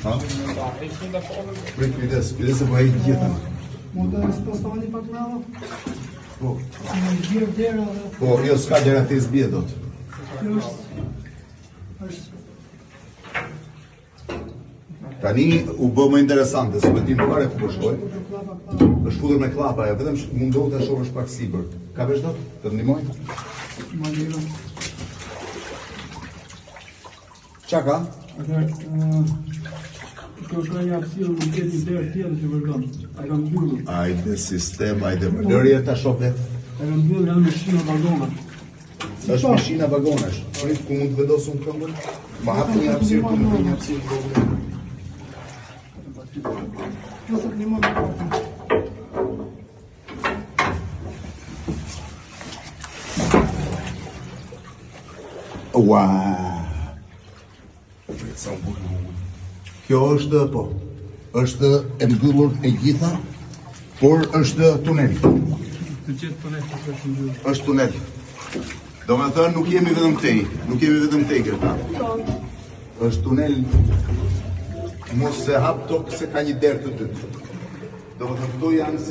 Ha? Prit kujdes se po heq gjithën. Mund të spostoni pak bravo? Po. Në gjirë dera dhe... Po, jo s'ka dera të zbje dot. Kjo është... Tani u bë më interesante, se më dim fare ku po shkoj. Është futur me klapa, ja vetëm mundohu ta shohësh pak sipër. Ka vesh dot? Të ndihmoj? Ma lirë. Qa ka? Kjo ka një apsirë në këtë një derë tjetër që vërdon. A kam mbyllur. Ajde sistem, ajde lërje ta shoh vet. A kam mbyllur janë mishina vagona. Është mishina vagonesh. Prit ku mund të vendos unë këmbën? Ma hap një hapësirë ku mund të një hapësirë të vogël. Nëse klimon në kohë. Ua. Kjo është, po, është e mbyllur e gjitha, por është tunel. Të gjithë tunel që është mbyllur. Është tunel. Do me thënë nuk jemi vetëm tej këta. Është tunel, mos se hap tokë se ka një derë të dytë. Do me thënë këto janë